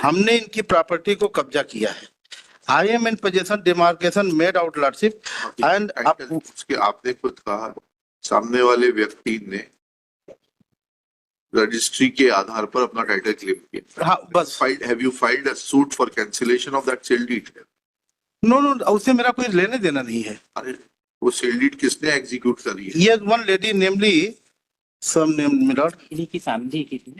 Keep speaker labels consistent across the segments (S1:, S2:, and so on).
S1: हमने इनकी प्रॉपर्टी को कब्जा किया है। I am in possession demarcation made out lordship and
S2: उसके आपने खुद कहा सामने वाले व्यक्ति ने रजिस्ट्री के आधार पर अपना टाइटल क्लेम किया।
S1: हाँ बस।
S2: Have you filed a suit for cancellation of that sale deed?
S1: No no, उससे मेरा कोई लेने देना नहीं है।
S2: अरे वो सेल डीड किसने एग्जीक्यूट करी है?
S1: Yes, one lady, namely some name Milord,
S3: इन्हीं की फैमिली की थी।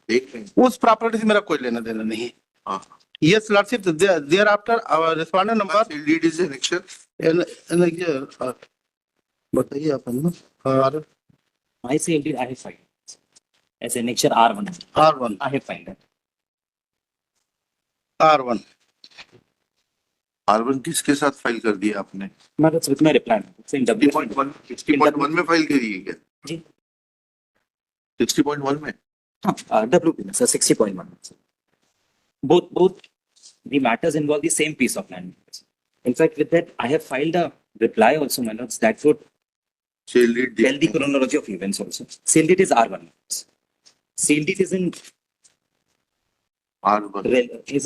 S2: देख रहे हैं।
S1: उस प्रॉपर्टी से मेरा कोई लेना देना नहीं है।
S2: हाँ।
S1: Yes, Lordship, thereafter our respondent number
S2: sale deed is annexation.
S1: बताइए आप ना। और
S3: My sale deed I have filed as annexure R1.
S1: R1
S3: I have filed that.
S1: R1
S2: R1 किसके साथ फाइल कर दिया आपने?
S3: No, that's with my reply. It's in W.
S2: 60.1 में फाइल करी है क्या?
S3: जी।
S2: 60.1 में?
S3: WP, sir, 60.1. Both the matters involve the same piece of land. In fact, with that, I have filed a reply also, my lords, that would
S2: sale deed
S3: tell the chronology of events also. Sale deed is R1. Sale deed is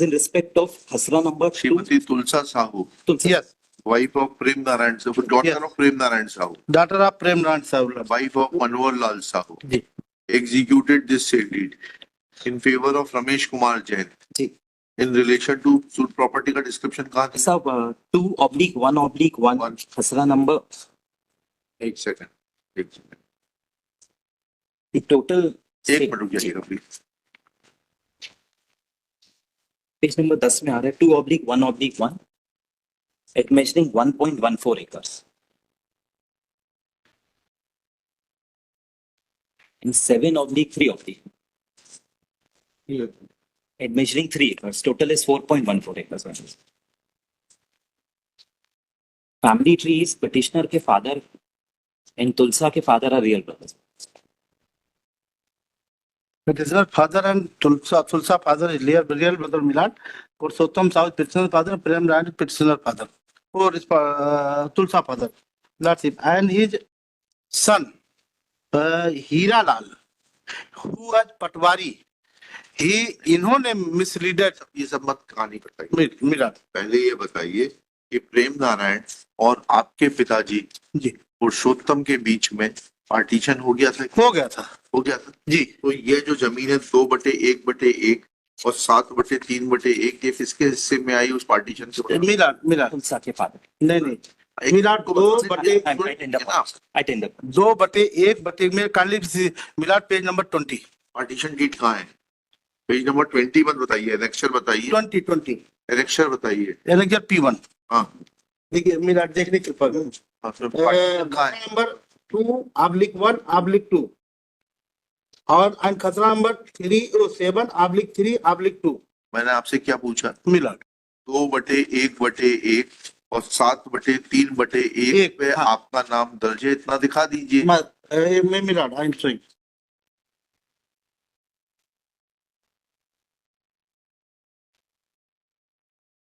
S3: in respect of Hasra number 2.
S2: Shrimati Tulsa Sahu,
S3: Tulsi.
S1: Yes,
S2: wife of Prem Narayan Sahu, daughter
S1: Yes.
S2: of Prem Narayan Sahu,
S1: daughter of Prem Narayan Sahu,
S2: wife of Manwar Lal Sahu,
S1: ji
S2: executed this sale deed in favor of Ramesh Kumar Jain
S3: ji.
S2: in relation to suit property का description कहाँ था?
S3: Sir, 2/1/1 Hasra number.
S2: एक second
S3: The total.
S2: एक minute रुक जाइएगा please.
S3: Page number 10 में आ रहा है 2/1/1 at measuring 1.14 acres and 7/3 at measuring 3 acres. Total is 4.14 acres. Family tree is petitioner के father and Tulsa के father are real brothers.
S1: petitioner father and Tulsa father is real brother Milad, Purushottam Sahu petitioner father, Prem Narayan petitioner father, or Tulsa father, Lordship, and his son Hira Lal, who was Patwari, इन्होंने मिसलीडेड।
S2: ये सब मत कहानी बताइए,
S1: मिलाद।
S2: पहले ये बताइए कि प्रेम नारायण और आपके पिताजी
S1: जी
S2: पुरुषोत्तम के बीच में पार्टीशन हो गया था?
S1: हो गया था
S2: जी। तो ये जो जमीन है 2/1/1 और 7/3/1 ये किसके हिस्से में आई उस पार्टीशन से?
S1: मिलाद
S3: तुलसा के father.
S1: नहीं मिलाद 2/1/1 में काइंडली मिलाद पेज नंबर 20।
S2: पार्टीशन डीड कहाँ है? पेज नंबर 20 मत बताइए, एनेक्सर बताइए।
S1: 20
S2: एनेक्सर बताइए।
S1: Annexure P1।
S2: हाँ
S1: देखिए मिलाद देखने के ऊपर नंबर 2/1/2 और खसरा नंबर 7/3/2।
S2: मैंने आपसे क्या पूछा?
S1: मिलाद
S2: 2/1/1 और 7/3/1 पे
S1: हाँ।
S2: आपका नाम दर्ज है, इतना दिखा दीजिए।
S1: मैं मिलाद आई एम सॉरी।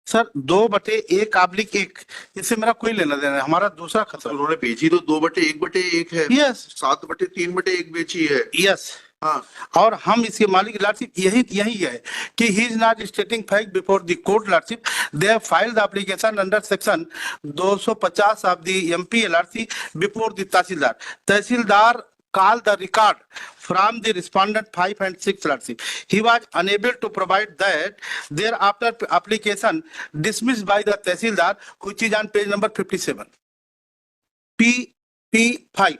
S1: सर 2/1/1 इससे मेरा कोई लेना देना है, हमारा दूसरा खसरा।
S2: उन्होंने बेची तो 2/1/1 है।
S1: यस
S2: 7/3/1 बेची है।
S1: यस
S2: हाँ।
S1: और हम इसके मालिक लॉर्डशिप यही है कि he is not स्टेटिंग fact before the court lordship. They have filed the application under section 250 of the MP LRC before the tehsildar. Tehsildar call the record from the respondent 5 and 6 lordship. He was unable to provide that. Thereafter application dismissed by the Tehsildar, which is on page number 57. P5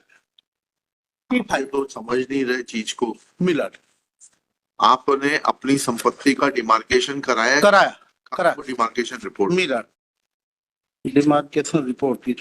S2: तो समझ नहीं रहे चीज को।
S1: Miller
S2: आपने अपनी संपत्ति का डिमार्केशन कराया? Demarcation report
S1: Miller demarcation report की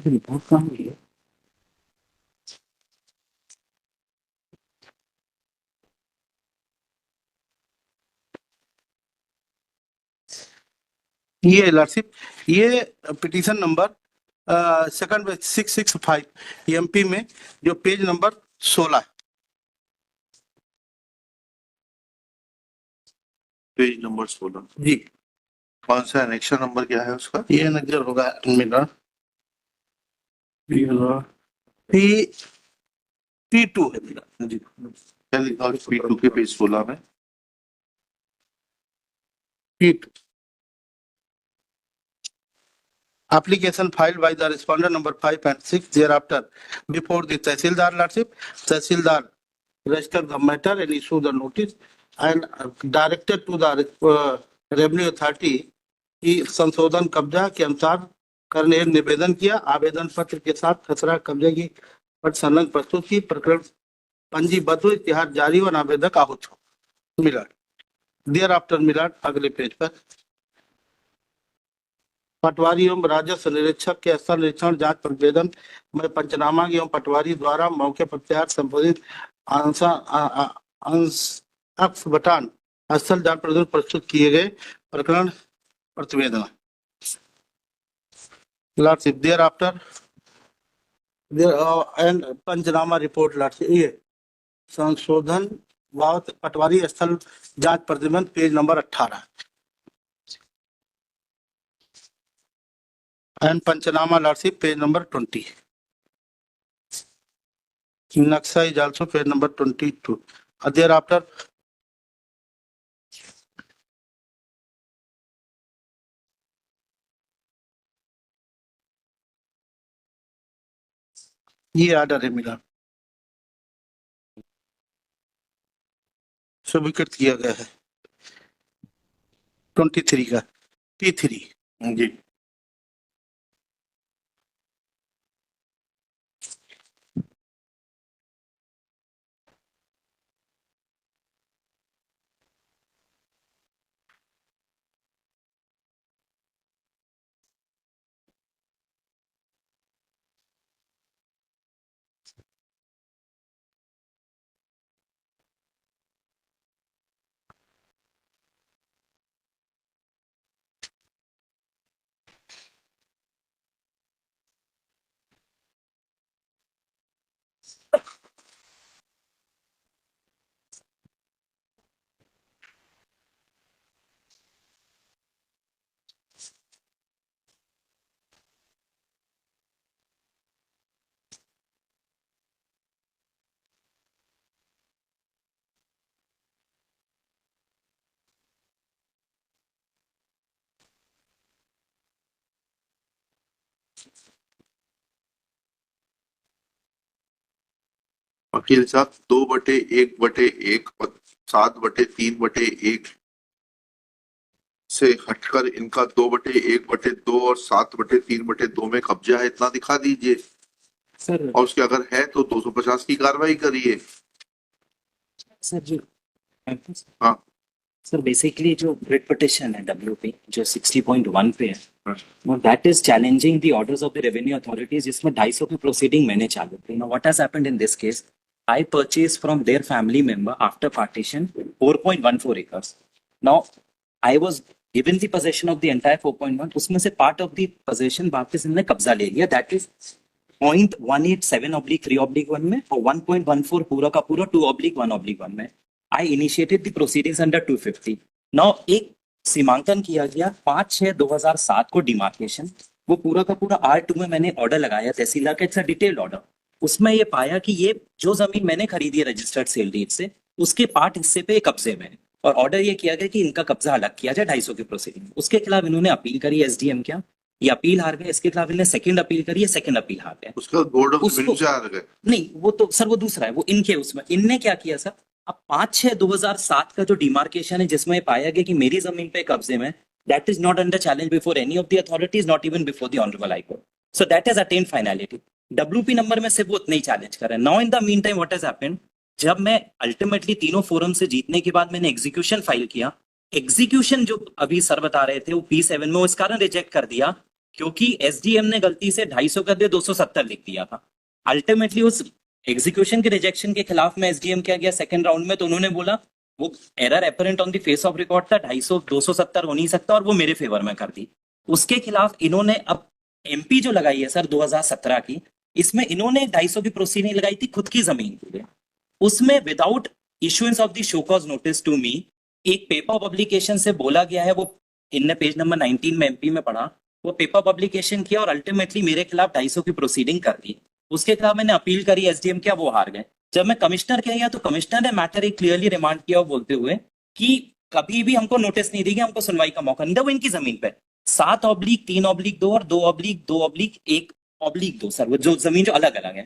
S3: रिपोर्ट कहाँ हुई है?
S1: ये लॉर्डशिप, ये पिटीशन नंबर सेकंड 665 एमपी में जो पेज नंबर 16 है।
S2: Page number 16।
S1: जी,
S2: कौन सा एनेक्शन नंबर क्या है उसका?
S1: ये नजर होगा मेरा पी P2 है मेरा। जी,
S2: क्या लिखा है P2 के पेज 16 में?
S1: P2 application filed by the respondent number 5 and 6 thereafter before the Tehsildar Lordship. Tehsildar registered the matter and issued the notice and directed to the revenue authority की संशोधन कब्जा के अनुसार करने हेतु निवेदन किया। आवेदन पत्र के साथ खसरा कब्जे की पट संलग्न प्रस्तुत की। प्रकरण पंजीबद्ध हुए, इतिहास जारी और आवेदक आहूत हो। मिलान देयर आफ्टर मिलान अगले पेज पर पटवारी एवं राजस्व निरीक्षक के स्थल निरीक्षण जांच प्रतिवेदन में पंचनामा एवं पटवारी द्वारा मौके पर तैयार संबोधित अंश बटान स्थल जांच प्रतिवेदन प्रस्तुत किए गए। प्रकरण प्रतिवेदन lordship thereafter and panchnama report lordship, ये संशोधन बाबत पटवारी स्थल जांच प्रतिवेदन page number 18 and panchnama lordship page number 20। नक्शा is also page number 22 thereafter ये आर्डर है मेरा, स्वीकृत किया गया है 23 का P3।
S2: जी। वकील साहब 2/1/1 और 7/3/1 से हटकर इनका 2/1/2 और 7/3/2 में कब्जा है, इतना दिखा दीजिए।
S3: सर
S2: और उसके अगर है तो 250 की कार्रवाई करिए।
S3: सर जी
S2: हाँ।
S3: सर बेसिकली जो रिट पिटिशन है WP जो 60.1 पे है,
S2: हाँ।
S3: That is challenging the orders of the revenue authorities, जिसमें 250 की प्रोसीडिंग मैंने चालू की। Now what has happened in this case, I purchased from their family member after partition 4.14 acres. Now, I was given the possession of the entire 4.1. उसमें से part of the possession वापस इन्होंने कब्जा ले लिया, that is 0.187/3/1 में और 1.14 पूरा का पूरा 2/1/1 में। I initiated the proceedings under 250. Now, एक सीमांकन किया गया 5/6/2007 को डिमार्केशन, वो पूरा का पूरा R2 में मैंने ऑर्डर लगाया तहसीलदार का, इट्स अ डिटेल्ड ऑर्डर। उसमें ये पाया कि ये जो जमीन मैंने खरीदी है रजिस्टर्ड सेल डीड से, उसके पार्ट हिस्से पे कब्जे में है और ऑर्डर ये किया गया कि इनका कब्जा अलग किया जाए 250 की प्रोसीडिंग। उसके खिलाफ इन्होंने अपील करी SDM क्या, ये अपील हार गए। इसके खिलाफ इन्होंने सेकंड अपील करी है, सेकंड अपील हार गए।
S2: उसका बोर्ड ऑफ
S3: उसको-
S2: रिवेन्यू से आ गए।
S3: नहीं वो तो सर वो दूसरा है, वो इनके उसमें इनने क्या किया सर, अब 5/6/2007 का जो डिमार्केशन है जिसमें पाया गया कि मेरी जमीन पे कब्जे में, that is not under challenge before any of the authorities, not even before the honourable high court, so that has attend finality. WP number में सिर्फ वो उतना ही चैलेंज कर रहे हैं। Now in the mean time what has happened, जब मैं ultimately तीनों फोरम से जीतने के बाद मैंने एग्जीक्यूशन फाइल किया, एग्जीक्यूशन जो अभी सर बता रहे थे वो P7 में, वो इस कारण रिजेक्ट कर दिया क्योंकि SDM ने गलती से 250 कर दिया, 270 लिख दिया था। अल्टीमेटली उस एग्जीक्यूशन के रिजेक्शन के खिलाफ में SDM क्या गया सेकंड राउंड में, तो उन्होंने बोला वो error apparent on the face of record था 250 270 हो नहीं सकता और वो मेरे फेवर में कर दी। उसके खिलाफ इन्होंने अब एमपी जो लगाई है सर 2017 की, इसमें इन्होंने 250 की प्रोसीडिंग लगाई थी खुद की जमीन के लिए। उसमें without issuance of the show cause notice to me एक पेपर पब्लिकेशन से बोला गया है, वो इनने पेज नंबर 19 में एमपी में पढ़ा, वो पेपर पब्लिकेशन किया और अल्टीमेटली मेरे खिलाफ 250 की प्रोसीडिंग कर दी। उसके खिलाफ मैंने अपील करी, एसडीएम किया, वो हार गए। जब मैं कमिश्नर के गया तो कमिश्नर ने मैटर एक क्लियरली रिमांड किया और बोलते हुए कि कभी भी हमको नोटिस नहीं देगी, हमको सुनवाई का मौका नहीं दिया। वो इनकी जमीन पे 7/3/2 और 2/2/1/2 सर, वो जो जमीन जो अलग अलग है।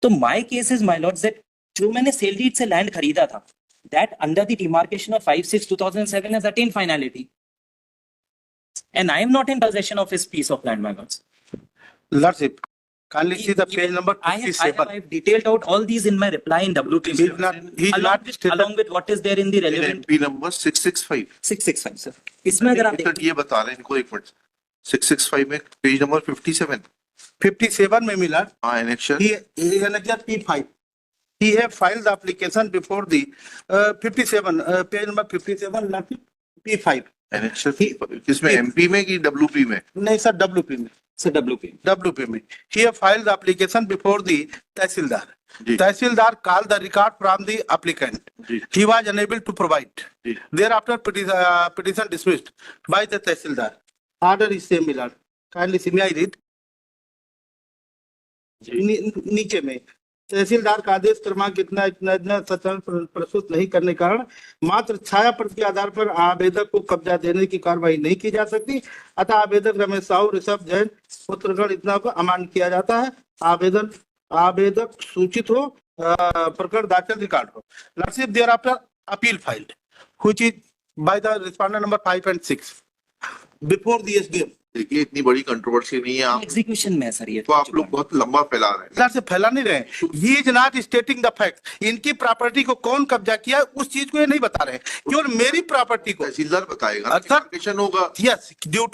S3: तो my case is my Lord that जो मैंने सेल डीड से लैंड खरीदा था, that under the demarcation of 5/6/2007 has attend finality and I am not in possession of his piece of land, my lords.
S1: Lordship, kindly see the page number
S3: I have
S1: 57.
S3: I've detailed out all these in my reply in WT.
S1: He's not stated-
S3: along with what is there in the relevant
S2: MP number 665।
S3: 665 sir. इसमें अगर आप
S2: sir ये बता रहे हैं इनको, एक minute, 665 में पेज नंबर 57।
S1: 57 में मिला,
S2: हाँ, annexation
S1: he annexure P5. He have filed the application before the 57, page number 57, Lordship, P5.
S2: Annexation किसमें, MP में कि WP में?
S1: नहीं सर, WP में,
S3: sir WP.
S1: WP में। He have filed the application before the Tehsildar.
S2: जी।
S1: Tehsildar called the record from the applicant.
S2: जी।
S1: He was unable to provide.
S2: जी।
S1: Thereafter, petition dismissed by the Tehsildar. Order is same, my lord. Kindly see, may I read? नीचे में तहसीलदार का आदेश क्रमांक इतना इतना इतना सत्यापन प्रस्तुत नहीं करने के कारण मात्र छाया प्रति के आधार पर आवेदक को कब्जा देने की कार्रवाई नहीं की जा सकती, अतः आवेदक रमेश साहू, ऋषभ जैन, पुत्रगण इतना को अमान्य किया जाता है। आवेदक सूचित हो, प्रकरण दाखिल रिकॉर्ड हो। Lordship, thereafter appeal filed which is by the respondent number 5 and 6 before the SDM.
S2: देखिए इतनी बड़ी कंट्रोवर्सी नहीं है, आप
S3: एग्जीक्यूशन में है सर ये
S2: तो आप लोग बहुत लंबा फैला रहे हैं।
S1: सर से फैला नहीं रहे, he is not stating the fact. इनकी प्रॉपर्टी को कौन कब्जा किया उस चीज को ये नहीं बता रहे, केवल मेरी प्रॉपर्टी को।
S2: तहसीलदार बताएगा ना,
S1: सर,
S2: डिमार्केशन होगा।
S1: Yes, due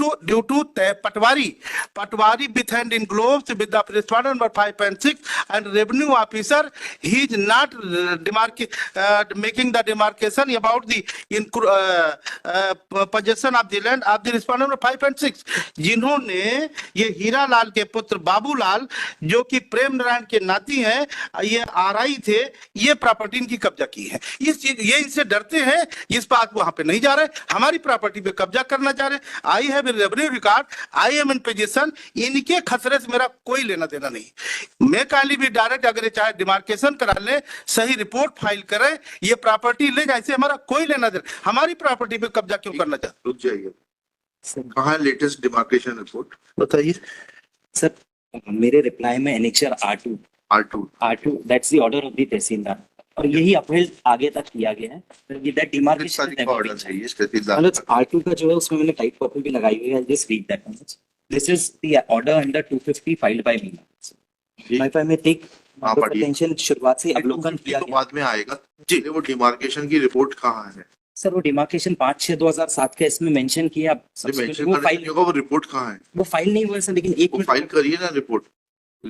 S1: to Patwari with hand in gloves with the respondent number 5 and 6 and revenue officer, he is not making the demarcation about the possession of the land of the respondent number 5 and 6, जिन्होंने ये हीरा लाल के पुत्र बाबूलाल जो कि प्रेम नारायण के नाती हैं, ये आरआई थे, ये प्रॉपर्टी इनकी कब्जा की है। इस चीज ये इनसे डरते हैं, इस बात वहां पे नहीं जा रहे, हमारी प्रॉपर्टी पे कब्जा करना चाह रहे। I have revenue record, I am in position, इनके खतरे से मेरा कोई लेना देना नहीं। मैं काली भी डायरेक्ट अगर चाहे डिमार्केशन करा ले, सही रिपोर्ट फाइल करें, ये प्रॉपर्टी ले जाए, हमारा कोई लेना देना। हमारी प्रॉपर्टी पे कब्जा क्यों करना चाहते?
S2: रुक जाइए, कहाँ है लेटेस्ट डिमार्केशन रिपोर्ट,
S1: बताइए
S3: सर। मेरे रिप्लाई में annexure R2 that's the order of the tehsildar, और यही अपील आगे तक किया गया है। दैट डिमार्केशन
S2: ऑर्डर चाहिए तहसीलदार।
S3: मतलब R2 का जो है उसमें मैंने टाइप कॉपी भी लगाई हुई है। Just read that. This is the order under 250 filed by me. My file में टेक अटेंशन, शुरुआत से अवलोकन किया
S2: तो
S3: गया।
S2: बाद में आएगा जी। वो डिमार्केशन की रिपोर्ट कहाँ है?
S3: सर वो डिमार्केशन 5/6/2007 का इसमें मेंशन किया।
S2: मेंशन
S3: वो
S2: करने
S3: फाइल
S2: नहीं होगा, वो रिपोर्ट कहाँ है?
S3: वो फाइल नहीं हुआ है सर, लेकिन एक
S2: वो
S3: मिनट
S2: फाइल करिए ना रिपोर्ट।